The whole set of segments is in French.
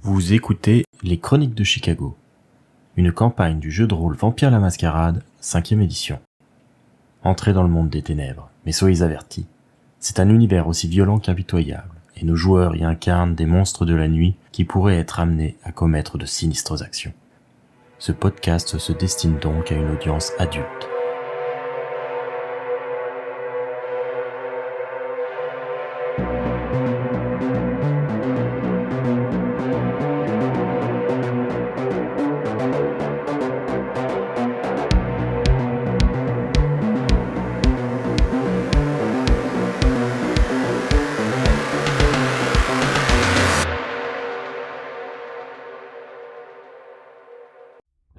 Vous écoutez Les Chroniques de Chicago, une campagne du jeu de rôle Vampire la Mascarade, 5e édition. Entrez dans le monde des ténèbres, mais soyez avertis, c'est un univers aussi violent qu'impitoyable, et nos joueurs y incarnent des monstres de la nuit qui pourraient être amenés à commettre de sinistres actions. Ce podcast se destine donc à une audience adulte.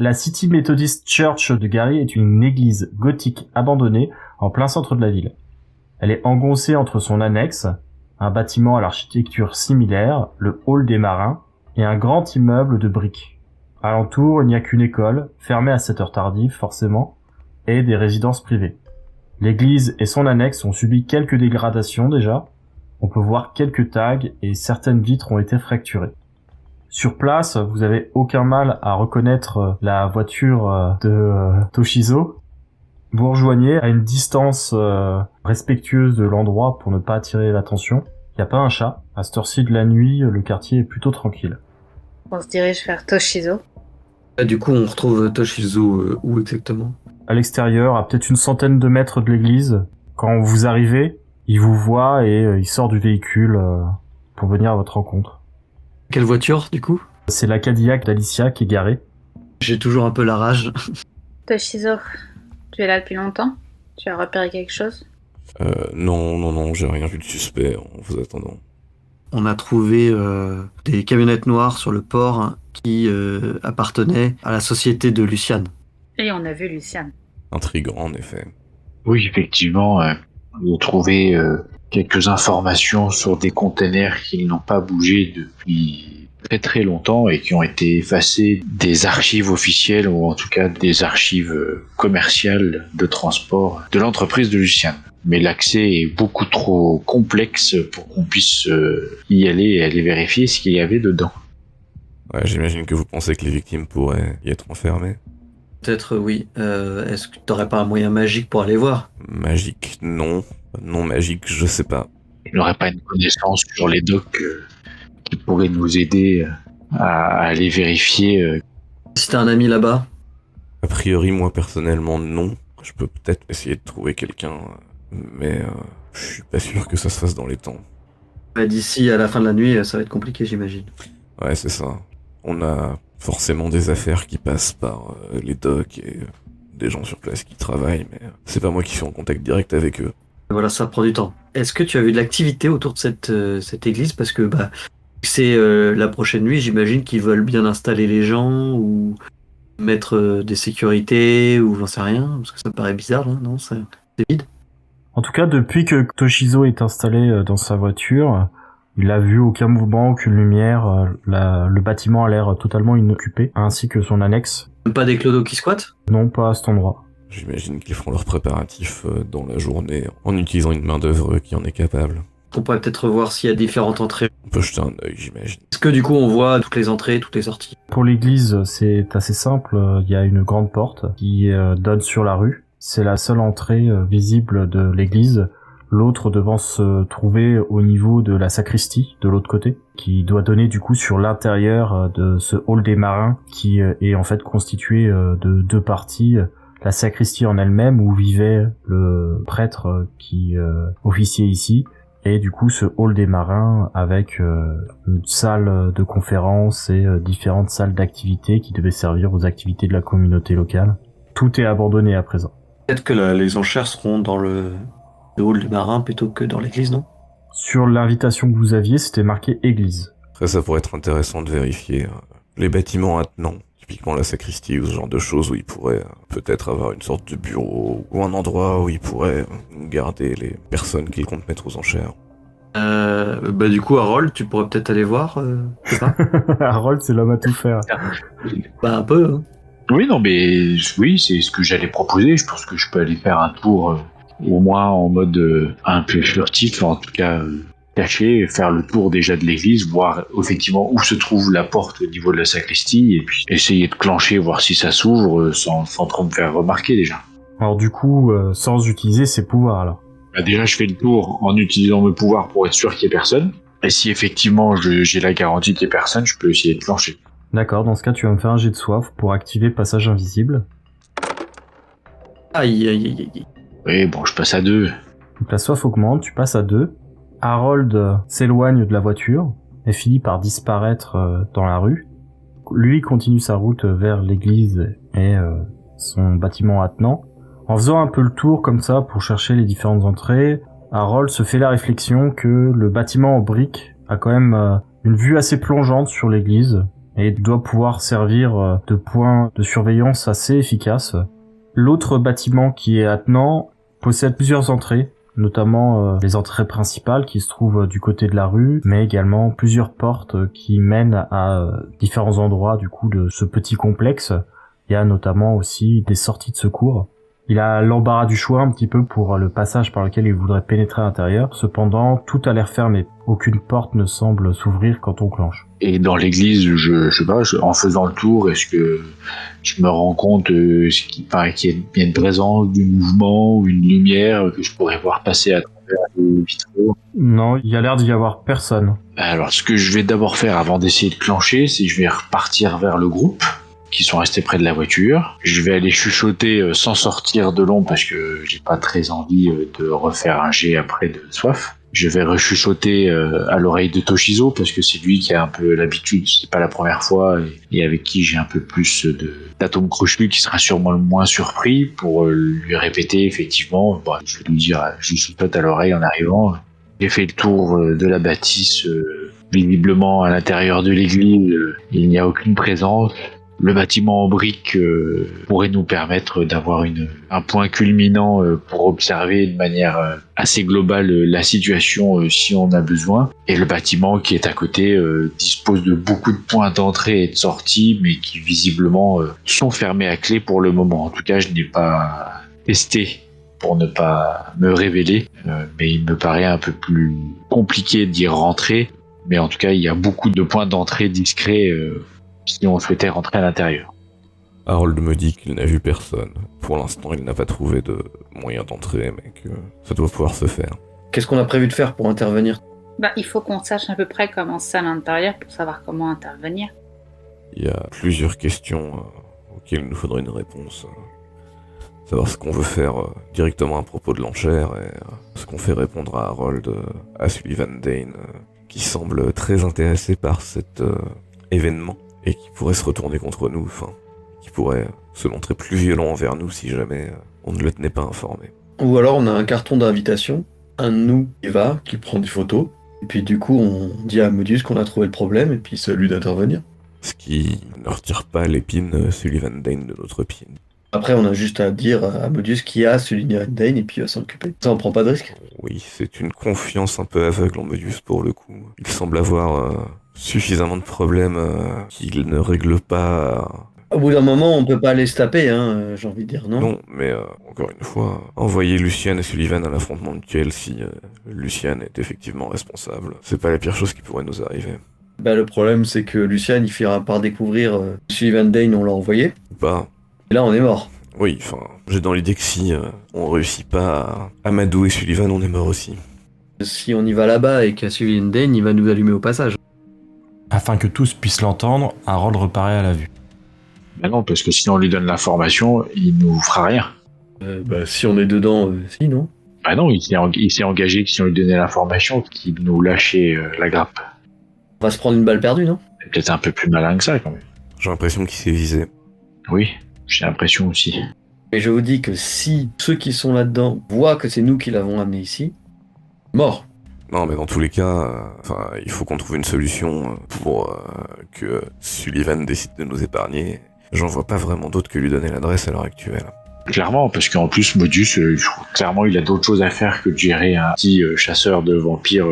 La City Methodist Church de Gary est une église gothique abandonnée en plein centre de la ville. Elle est engoncée entre son annexe, un bâtiment à l'architecture similaire, le Hall des Marins, et un grand immeuble de briques. Alentour, il n'y a qu'une école, fermée à cette heure tardive forcément, et des résidences privées. L'église et son annexe ont subi quelques dégradations déjà. On peut voir quelques tags et certaines vitres ont été fracturées. Sur place, vous avez aucun mal à reconnaître la voiture de Toshizo. Vous rejoignez à une distance respectueuse de l'endroit pour ne pas attirer l'attention. Il n'y a pas un chat. À cette heure-ci de la nuit, le quartier est plutôt tranquille. On se dirige vers Toshizo. Du coup, on retrouve Toshizo où exactement ? À l'extérieur, à peut-être une centaine de mètres de l'église. Quand vous arrivez, il vous voit et il sort du véhicule pour venir à votre rencontre. Quelle voiture, du coup ? C'est la Cadillac d'Alicia qui est garée. J'ai toujours un peu la rage. Toshizo, tu es là depuis longtemps ? Tu as repéré quelque chose ? Non, j'ai rien vu de suspect en vous attendant. On a trouvé des camionnettes noires sur le port qui appartenaient à la société de Luciane. Et on a vu Luciane. Intriguant, en effet. Oui, effectivement, on a trouvé quelques informations sur des containers qui n'ont pas bougé depuis très très longtemps et qui ont été effacés des archives officielles ou en tout cas des archives commerciales de transport de l'entreprise de Luciane. Mais l'accès est beaucoup trop complexe pour qu'on puisse y aller et aller vérifier ce qu'il y avait dedans. Ouais, j'imagine que vous pensez que les victimes pourraient y être enfermées. Peut-être oui. Est-ce que t'aurais pas un moyen magique pour aller voir ? Magique, non. Non magique, je sais pas. Il n'aurait pas une connaissance sur les docs qui pourrait nous aider à aller vérifier. Si t'as un ami là-bas ? A priori, moi personnellement, non. Je peux peut-être essayer de trouver quelqu'un, mais je suis pas sûr que ça se fasse dans les temps. D'ici à la fin de la nuit, ça va être compliqué, j'imagine. Ouais, c'est ça. On a forcément des affaires qui passent par les docs et des gens sur place qui travaillent, mais c'est pas moi qui suis en contact direct avec eux. Voilà, ça prend du temps. Est-ce que tu as vu de l'activité autour de cette église ? Parce que c'est la prochaine nuit, j'imagine qu'ils veulent bien installer les gens ou mettre des sécurités ou j'en sais rien, parce que ça me paraît bizarre, là, non ? C'est vide. En tout cas, depuis que Toshizo est installé dans sa voiture, il n'a vu aucun mouvement, aucune lumière. Le bâtiment a l'air totalement inoccupé, ainsi que son annexe. Même pas des clodos qui squattent ? Non, pas à cet endroit. J'imagine qu'ils feront leurs préparatifs dans la journée en utilisant une main-d'œuvre qui en est capable. On pourrait peut-être voir s'il y a différentes entrées. On peut jeter un œil, j'imagine. Est-ce que du coup on voit toutes les entrées, toutes les sorties ? Pour l'église, c'est assez simple. Il y a une grande porte qui donne sur la rue. C'est la seule entrée visible de l'église. L'autre devant se trouver au niveau de la sacristie, de l'autre côté, qui doit donner du coup sur l'intérieur de ce hall des marins, qui est en fait constitué de deux parties. La sacristie en elle-même, où vivait le prêtre qui officiait ici, et du coup ce hall des marins avec une salle de conférence et différentes salles d'activités qui devaient servir aux activités de la communauté locale. Tout est abandonné à présent. Peut-être que les enchères seront dans le hall des marins plutôt que dans l'église, non ? Sur l'invitation que vous aviez, c'était marqué église. Après, ça pourrait être intéressant de vérifier les bâtiments attenants. Typiquement la sacristie ou ce genre de choses où ils pourraient peut-être avoir une sorte de bureau ou un endroit où ils pourraient garder les personnes qu'ils comptent mettre aux enchères. Du coup, Harold, tu pourrais peut-être aller voir, je sais pas. Harold, c'est l'homme à tout faire. Un peu, hein. Oui, non, mais oui, c'est ce que j'allais proposer. Je pense que je peux aller faire un tour, au moins en mode un peu furtif, en tout cas cacher, faire le tour déjà de l'église, voir effectivement où se trouve la porte au niveau de la sacristie, et puis essayer de clencher, voir si ça s'ouvre sans trop me faire remarquer déjà. Alors du coup, sans utiliser ses pouvoirs alors. Bah déjà, je fais le tour en utilisant mes pouvoirs pour être sûr qu'il y ait personne. Et si effectivement j'ai la garantie qu'il y ait personne, je peux essayer de clencher. D'accord, dans ce cas, tu vas me faire un jet de soif pour activer passage invisible. Aïe, aïe, aïe, aïe. Oui, bon, je passe à 2. Donc la soif augmente, tu passes à 2. Harold s'éloigne de la voiture et finit par disparaître dans la rue. Lui continue sa route vers l'église et son bâtiment attenant. En faisant un peu le tour comme ça pour chercher les différentes entrées, Harold se fait la réflexion que le bâtiment en briques a quand même une vue assez plongeante sur l'église et doit pouvoir servir de point de surveillance assez efficace. L'autre bâtiment qui est attenant possède plusieurs entrées, notamment les entrées principales qui se trouvent du côté de la rue, mais également plusieurs portes qui mènent à différents endroits du coup de ce petit complexe. Il y a notamment aussi des sorties de secours. Il a l'embarras du choix un petit peu pour le passage par lequel il voudrait pénétrer à l'intérieur. Cependant, tout a l'air fermé. Aucune porte ne semble s'ouvrir quand on clenche. Et dans l'église, je sais pas, en faisant le tour, est-ce que je me rends compte qu'il y a une présence du mouvement ou une lumière que je pourrais voir passer à travers les vitraux? Non, il y a l'air d'y avoir personne. Alors, ce que je vais d'abord faire avant d'essayer de clencher, c'est que je vais repartir vers le groupe qui sont restés près de la voiture. Je vais aller chuchoter sans sortir de l'ombre parce que j'ai pas très envie de refaire un jet après de soif. Je vais rechuchoter à l'oreille de Toshizo parce que c'est lui qui a un peu l'habitude, c'est pas la première fois et avec qui j'ai un peu plus d'atomes crochus, qui sera sûrement le moins surpris, pour lui répéter effectivement. Bon, je vais lui dire, je chuchote à l'oreille en arrivant. J'ai fait le tour de la bâtisse, visiblement à l'intérieur de l'église, il n'y a aucune présence. Le bâtiment en briques pourrait nous permettre d'avoir un point culminant pour observer de manière assez globale la situation si on a besoin. Et le bâtiment qui est à côté dispose de beaucoup de points d'entrée et de sortie, mais qui visiblement sont fermés à clé pour le moment. En tout cas, je n'ai pas testé pour ne pas me révéler, mais il me paraît un peu plus compliqué d'y rentrer. Mais en tout cas, il y a beaucoup de points d'entrée discrets si on souhaitait rentrer à l'intérieur. Harold me dit qu'il n'a vu personne. Pour l'instant, il n'a pas trouvé de moyen d'entrer, mais que ça doit pouvoir se faire. Qu'est-ce qu'on a prévu de faire pour intervenir? Il faut qu'on sache à peu près comment c'est à l'intérieur pour savoir comment intervenir. Il y a plusieurs questions auxquelles il nous faudrait une réponse. Savoir ce qu'on veut faire directement à propos de l'enchère et ce qu'on fait répondre à Harold, à Sullivan Dane, qui semble très intéressé par cet événement. Et qui pourrait se retourner contre nous, qui pourrait se montrer plus violent envers nous si jamais on ne le tenait pas informé. Ou alors on a un carton d'invitation, un de nous qui va, qui prend des photos, et puis du coup on dit à Modius qu'on a trouvé le problème, et puis c'est à lui d'intervenir. Ce qui ne retire pas l'épine Sullivan Dane de notre pied. Après on a juste à dire à Modius qui a Sullivan Dane, et puis il va s'en occuper. Ça on prend pas de risque. Oui, c'est une confiance un peu aveugle en Modius pour le coup. Il semble avoir suffisamment de problèmes qu'il ne règle pas. Au bout d'un moment, on peut pas aller se taper, j'ai envie de dire, non? Non, mais encore une fois, envoyer Lucian et Sullivan à l'affrontement mutuel si Lucian est effectivement responsable, c'est pas la pire chose qui pourrait nous arriver. Le problème, c'est que Lucian, il finira par découvrir Sullivan Dane, on l'a envoyé. Ou pas. Et là, on est mort. Oui, j'ai dans l'idée que si on réussit pas à amadouer Sullivan, on est mort aussi. Si on y va là-bas et qu'à Sullivan Dane, il va nous allumer au passage. Afin que tous puissent l'entendre, Harold reparaît à la vue. Non, parce que sinon on lui donne l'information, il nous fera rien. Si on est dedans, si, non? Non, il s'est engagé que si on lui donnait l'information, qu'il nous lâchait la grappe. On va se prendre une balle perdue, non? C'est peut-être un peu plus malin que ça, quand même. J'ai l'impression qu'il s'est visé. Oui, j'ai l'impression aussi. Mais je vous dis que si ceux qui sont là-dedans voient que c'est nous qui l'avons amené ici, mort. Non, mais dans tous les cas, il faut qu'on trouve une solution pour que Sullivan décide de nous épargner. J'en vois pas vraiment d'autre que lui donner l'adresse à l'heure actuelle. Clairement, parce qu'en plus, Modius, clairement, il a d'autres choses à faire que de gérer un petit chasseur de vampires.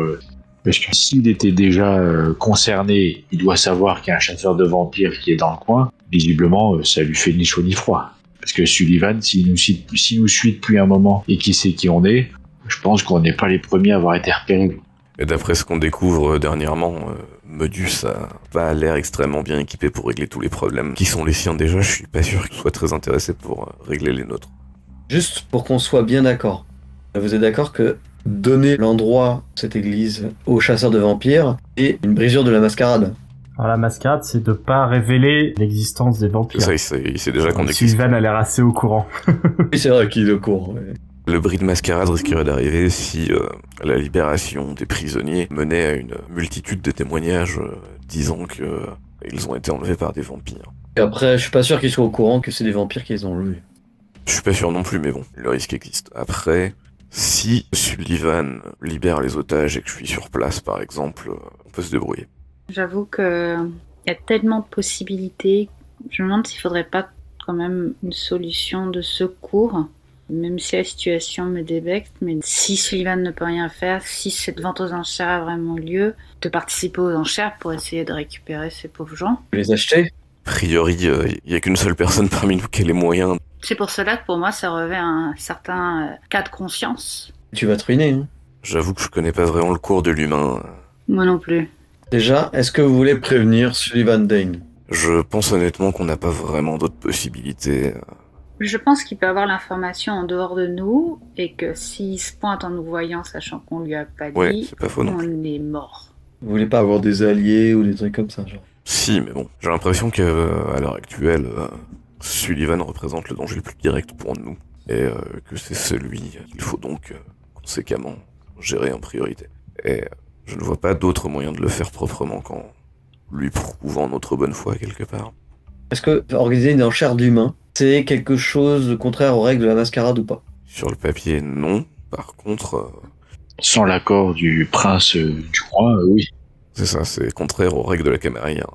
Parce que s'il était déjà concerné, il doit savoir qu'il y a un chasseur de vampires qui est dans le coin. Visiblement, ça lui fait ni chaud ni froid. Parce que Sullivan, s'il nous suit depuis un moment et qu'il sait qui on est, je pense qu'on n'est pas les premiers à avoir été repérés. Et d'après ce qu'on découvre dernièrement, Modus a pas l'air extrêmement bien équipé pour régler tous les problèmes qui sont les siens déjà. Je suis pas sûr qu'il soit très intéressé pour régler les nôtres. Juste pour qu'on soit bien d'accord. Vous êtes d'accord que donner l'endroit de cette église aux chasseurs de vampires est une brisure de la mascarade? Alors la mascarade, c'est de pas révéler l'existence des vampires. Ça, il sait déjà qu'on existe. Sylvain a l'air assez au courant. Oui, c'est vrai qu'il est au courant. Ouais. Le bris de mascarade risquerait d'arriver si la libération des prisonniers menait à une multitude de témoignages disant que ils ont été enlevés par des vampires. Et après, je suis pas sûr qu'ils soient au courant que c'est des vampires qui les ont enlevés. Je suis pas sûr non plus, mais bon, le risque existe. Après, si Sullivan libère les otages et que je suis sur place, par exemple, on peut se débrouiller. J'avoue qu'il y a tellement de possibilités. Je me demande s'il faudrait pas quand même une solution de secours, même si la situation me débecte. Mais si Sullivan ne peut rien faire, si cette vente aux enchères a vraiment lieu, de participer aux enchères pour essayer de récupérer ces pauvres gens. Vous les achetez? A priori, il y a qu'une seule personne parmi nous qui a les moyens. C'est pour cela que pour moi ça revêt un certain cas de conscience. Tu vas te ruiner. Hein. J'avoue que je connais pas vraiment le cours de l'humain. Moi non plus. Déjà, est-ce que vous voulez prévenir Sullivan Dane? Je pense honnêtement qu'on n'a pas vraiment d'autres possibilités. Je pense qu'il peut avoir l'information en dehors de nous et que s'il se pointe en nous voyant, sachant qu'on lui a pas dit, Ouais, c'est pas faux non on plus. est mort. Vous voulez pas avoir des alliés ou des trucs comme ça, genre? Si, mais bon, j'ai l'impression qu'à l'heure actuelle, Sullivan représente le danger le plus direct pour nous. Et que c'est celui qu'il faut donc conséquemment gérer en priorité. Et je ne vois pas d'autre moyen de le faire proprement qu'en lui prouvant notre bonne foi quelque part. Est-ce que organiser une enchère d'humains, c'est quelque chose de contraire aux règles de la mascarade ou pas? Sur le papier, non. Par contre, Sans l'accord du prince du roi, oui. c'est ça, c'est contraire aux règles de la camarilla,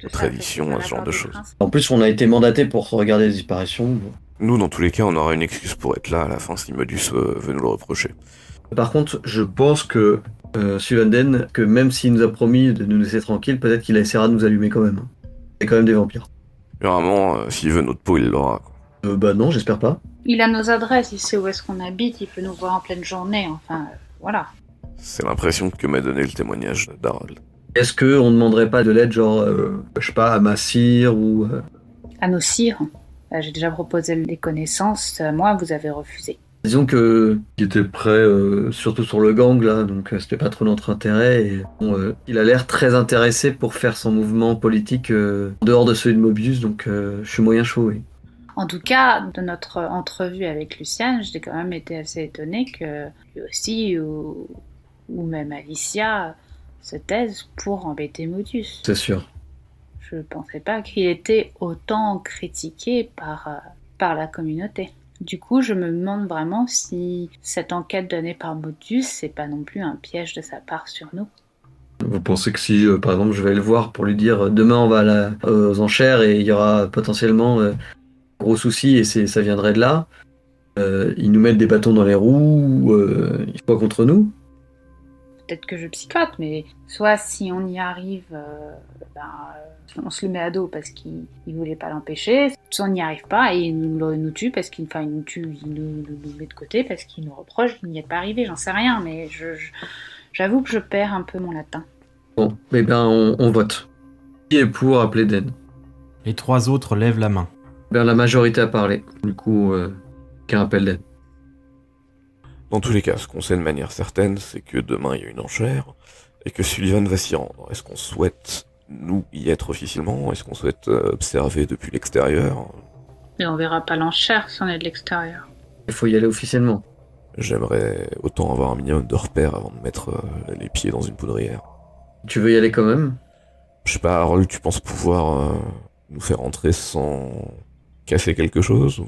Je aux savais traditions, que à c'était ce genre la de part du choses. prince. En plus, on a été mandaté pour regarder les disparitions. Nous, dans tous les cas, on aura une excuse pour être là à la fin si Modus veut nous le reprocher. Par contre, je pense que Sullivan Dane, que même s'il nous a promis de nous laisser tranquille, peut-être qu'il essaiera de nous allumer quand même. C'est quand même des vampires. Vraiment, s'il veut notre peau, il l'aura. Bah non, j'espère pas. Il a nos adresses, il sait où est-ce qu'on habite, il peut nous voir en pleine journée, enfin, voilà. C'est l'impression que m'a donné le témoignage d'Harold. Est-ce que on demanderait pas de l'aide, genre, je sais pas, à Massir ou... À nos sires, j'ai déjà proposé des connaissances, moi vous avez refusé. Disons que il était prêt, surtout sur le gang là, donc c'était pas trop notre intérêt. Et, bon, il a l'air très intéressé pour faire son mouvement politique en dehors de celui de Mobius, donc je suis moyen chaud. Oui. En tout cas, de notre entrevue avec Luciane, j'ai quand même été assez étonnée que lui aussi, ou même Alicia, se taise pour embêter Modus. C'est sûr. Je pensais pas qu'il était autant critiqué par la communauté. Du coup, je me demande vraiment si cette enquête donnée par Modus, c'est pas non plus un piège de sa part sur nous. Vous pensez que si, par exemple, je vais le voir pour lui dire demain on va aux enchères et il y aura potentiellement gros soucis et ça viendrait de là, ils nous mettent des bâtons dans les roues, ils sont pas contre nous? Peut-être que je psychote, mais soit si on y arrive, on se le met à dos parce qu'il voulait pas l'empêcher, soit on n'y arrive pas et il nous tue parce qu'il nous met de côté parce qu'il nous reproche qu'il n'y est pas arrivé, j'en sais rien, mais j'avoue que je perds un peu mon latin. Bon, eh bien on vote. Qui est pour appeler Den? Les 3 autres lèvent la main. Ben, la majorité a parlé. Du coup, qu'un appel Den. Dans tous les cas, ce qu'on sait de manière certaine, c'est que demain il y a une enchère, et que Sullivan va s'y rendre. Est-ce qu'on souhaite, nous, y être officiellement? Est-ce qu'on souhaite observer depuis l'extérieur? Et on verra pas l'enchère si on est de l'extérieur. Il faut y aller officiellement. J'aimerais autant avoir un minimum de repères avant de mettre les pieds dans une poudrière. Tu veux y aller quand même? Je sais pas, Harold, tu penses pouvoir nous faire entrer sans casser quelque chose ou...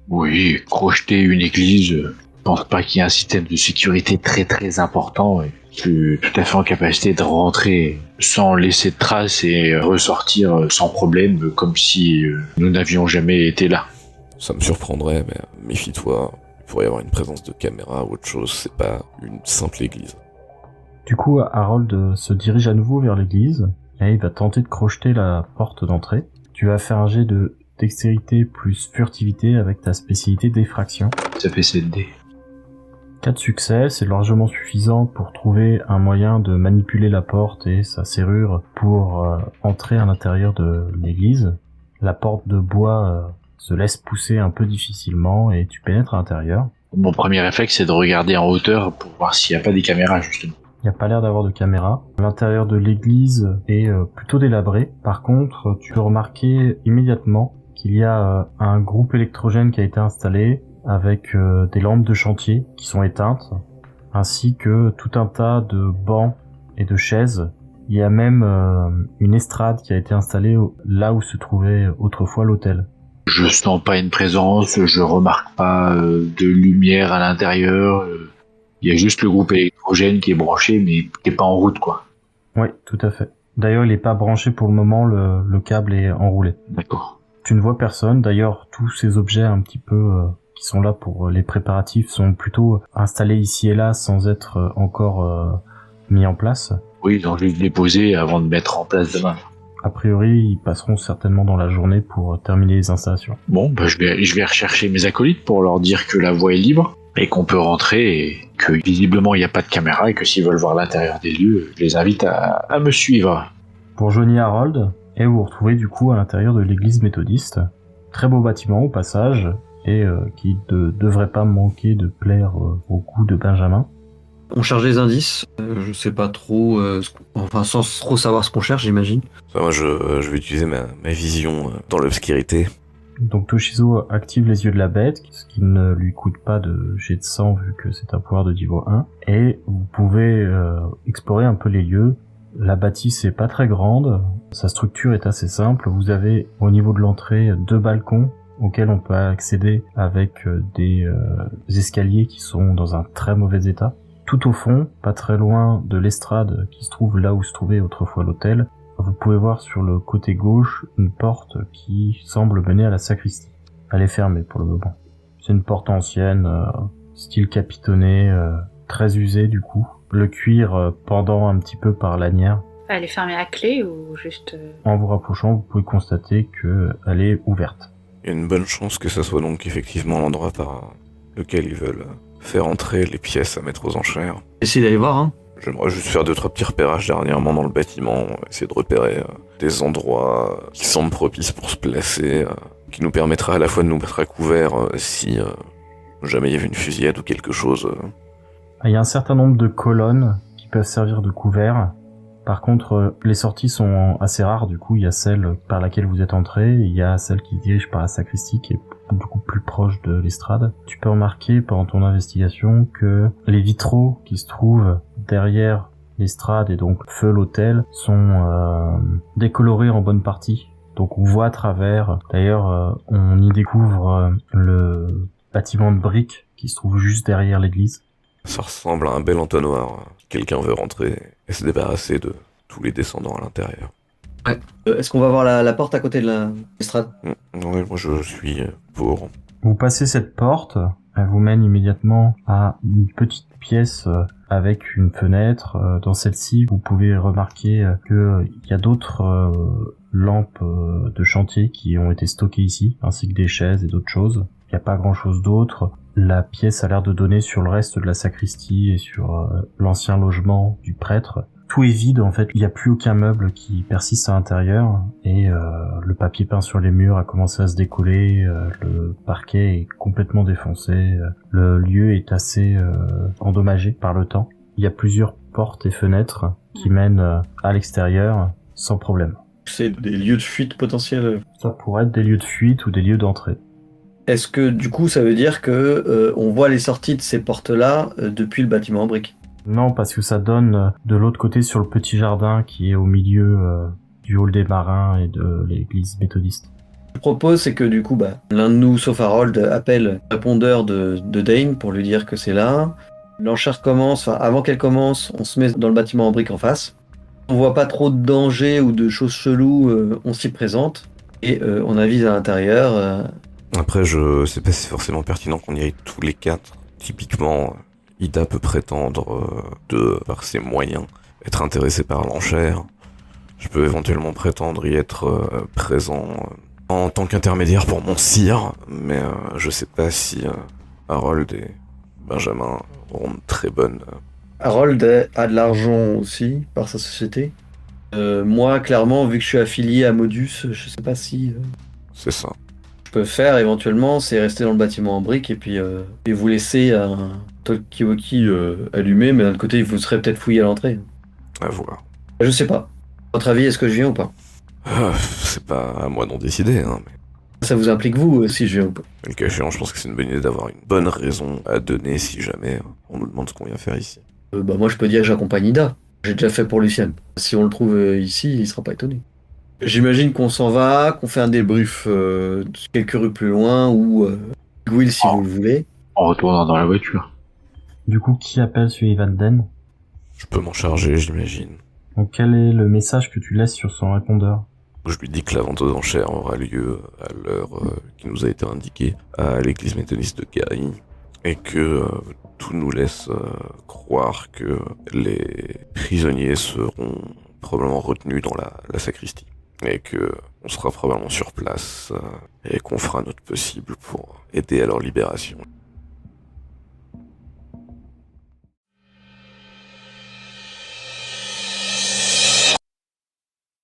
Oui, crocheter une église, je pense pas qu'il y ait un système de sécurité très très important. Et je suis tout à fait en capacité de rentrer sans laisser de traces et ressortir sans problème, comme si nous n'avions jamais été là. Ça me surprendrait, mais méfie-toi, il pourrait y avoir une présence de caméra ou autre chose, c'est pas une simple église. Du coup, Harold se dirige à nouveau vers l'église, et il va tenter de crocheter la porte d'entrée. Tu vas faire un jet de dextérité plus furtivité avec ta spécialité d'effraction. Ça fait 7 dés. 4 succès, c'est largement suffisant pour trouver un moyen de manipuler la porte et sa serrure pour entrer à l'intérieur de l'église. La porte de bois se laisse pousser un peu difficilement et tu pénètres à l'intérieur. Mon premier réflexe, c'est de regarder en hauteur pour voir s'il n'y a pas des caméras, justement. Il n'y a pas l'air d'avoir de caméra. L'intérieur de l'église est plutôt délabré. Par contre, tu peux remarquer immédiatement qu'il y a un groupe électrogène qui a été installé avec des lampes de chantier qui sont éteintes, ainsi que tout un tas de bancs et de chaises. Il y a même une estrade qui a été installée là où se trouvait autrefois l'hôtel. Je sens pas une présence, je remarque pas de lumière à l'intérieur. Il y a juste le groupe électrogène qui est branché, mais qui est pas en route, quoi. Oui, tout à fait. D'ailleurs, il est pas branché pour le moment, le câble est enroulé. D'accord. Tu ne vois personne. D'ailleurs, tous ces objets un petit peu qui sont là pour les préparatifs sont plutôt installés ici et là sans être encore mis en place. Oui, ils ont juste déposé avant de mettre en place demain. A priori, ils passeront certainement dans la journée pour terminer les installations. Bon, bah je vais rechercher mes acolytes pour leur dire que la voie est libre et qu'on peut rentrer et que visiblement il n'y a pas de caméra et que s'ils veulent voir l'intérieur des lieux, je les invite à me suivre. Pour Johnny Harold, et vous vous retrouvez du coup à l'intérieur de l'église méthodiste. Très beau bâtiment au passage, et qui ne devrait pas manquer de plaire au goût de Benjamin. On charge les indices, je sais pas trop, enfin sans trop savoir ce qu'on cherche, j'imagine. Ça, moi, je vais utiliser ma vision dans l'obscurité. Donc Toshizo active les yeux de la bête, ce qui ne lui coûte pas de jet de sang vu que c'est un pouvoir de niveau 1. Et vous pouvez explorer un peu les lieux. La bâtisse est pas très grande, sa structure est assez simple. Vous avez au niveau de l'entrée 2 balcons auxquels on peut accéder avec des escaliers qui sont dans un très mauvais état. Tout au fond, pas très loin de l'estrade qui se trouve là où se trouvait autrefois l'hôtel, vous pouvez voir sur le côté gauche une porte qui semble mener à la sacristie. Elle est fermée pour le moment. C'est une porte ancienne, style capitonné, très usée du coup. Le cuir pendant un petit peu par lanière. Elle est fermée à clé ou juste... En vous rapprochant, vous pouvez constater qu'elle est ouverte. Il y a une bonne chance que ça soit donc effectivement l'endroit par lequel ils veulent faire entrer les pièces à mettre aux enchères. Essayez d'aller voir, hein. J'aimerais juste faire 2-3 petits repérages dernièrement dans le bâtiment, essayer de repérer des endroits qui semblent propices pour se placer, qui nous permettra à la fois de nous mettre à couvert si jamais il y avait une fusillade ou quelque chose. Il y a un certain nombre de colonnes qui peuvent servir de couvert. Par contre, les sorties sont assez rares, du coup il y a celle par laquelle vous êtes entré, il y a celle qui dirige par la sacristie qui est beaucoup plus proche de l'estrade. Tu peux remarquer pendant ton investigation que les vitraux qui se trouvent derrière l'estrade et donc feu l'hôtel sont décolorés en bonne partie. Donc on voit à travers. D'ailleurs, on y découvre le bâtiment de briques qui se trouve juste derrière l'église. Ça ressemble à un bel entonnoir. Quelqu'un veut rentrer et se débarrasser de tous les descendants à l'intérieur. Ouais. Est-ce qu'on va voir la porte à côté de l'estrade ? Ouais, moi je suis pour. Vous passez cette porte, elle vous mène immédiatement à une petite pièce avec une fenêtre. Dans celle-ci, vous pouvez remarquer qu'il y a d'autres lampes de chantier qui ont été stockées ici, ainsi que des chaises et d'autres choses. Il n'y a pas grand-chose d'autre. La pièce a l'air de donner sur le reste de la sacristie et sur l'ancien logement du prêtre. Tout est vide en fait, il n'y a plus aucun meuble qui persiste à l'intérieur et le papier peint sur les murs a commencé à se décoller, le parquet est complètement défoncé, le lieu est assez endommagé par le temps. Il y a plusieurs portes et fenêtres qui mènent à l'extérieur sans problème. C'est des lieux de fuite potentiels. Ça pourrait être des lieux de fuite ou des lieux d'entrée. Est-ce que du coup ça veut dire que on voit les sorties de ces portes-là depuis le bâtiment en briques ? Non, parce que ça donne de l'autre côté sur le petit jardin qui est au milieu du hall des marins et de l'église méthodiste. Ce que je propose, c'est que du coup, l'un de nous, sauf Harold, appelle le répondeur de Dane pour lui dire que c'est là. L'enchère commence, avant qu'elle commence, on se met dans le bâtiment en briques en face. On voit pas trop de danger ou de choses cheloues, on s'y présente et on avise à l'intérieur. Après, je sais pas si c'est forcément pertinent qu'on y aille tous les 4. Typiquement, Ida peut prétendre, par ses moyens, être intéressé par l'enchère. Je peux éventuellement prétendre y être présent en tant qu'intermédiaire pour mon sire, mais je sais pas si Harold est Benjamin auront une très bonne... Harold a de l'argent aussi par sa société. Moi, clairement, vu que je suis affilié à Modus, je sais pas si C'est ça. je peux faire éventuellement, c'est rester dans le bâtiment en brique et vous laisser un talkie-walkie allumé, mais d'un autre côté, vous serez peut-être fouillé à l'entrée. À voir. Je sais pas. À votre avis, est-ce que je viens ou pas? C'est pas à moi d'en décider, hein, mais... Ça vous implique vous si je viens ou pas? Le cas échéant, je pense que c'est une bonne idée d'avoir une bonne raison à donner si jamais on nous demande ce qu'on vient faire ici. Bah moi, je peux dire que j'accompagne Ida. J'ai déjà fait pour Lucien. Si on le trouve ici, il sera pas étonné. J'imagine qu'on s'en va, qu'on fait un débrief quelques rues plus loin ou Will si vous le voulez. En retournant dans la voiture. Du coup, qui appelle celui Van Den? Je peux m'en charger, j'imagine. Donc quel est le message que tu laisses sur son répondeur? Je lui dis que la vente aux enchères aura lieu à l'heure qui nous a été indiquée à l'église méthodiste de Gary et que tout nous laisse croire que les prisonniers seront probablement retenus dans la sacristie et que on sera probablement sur place et qu'on fera notre possible pour aider à leur libération.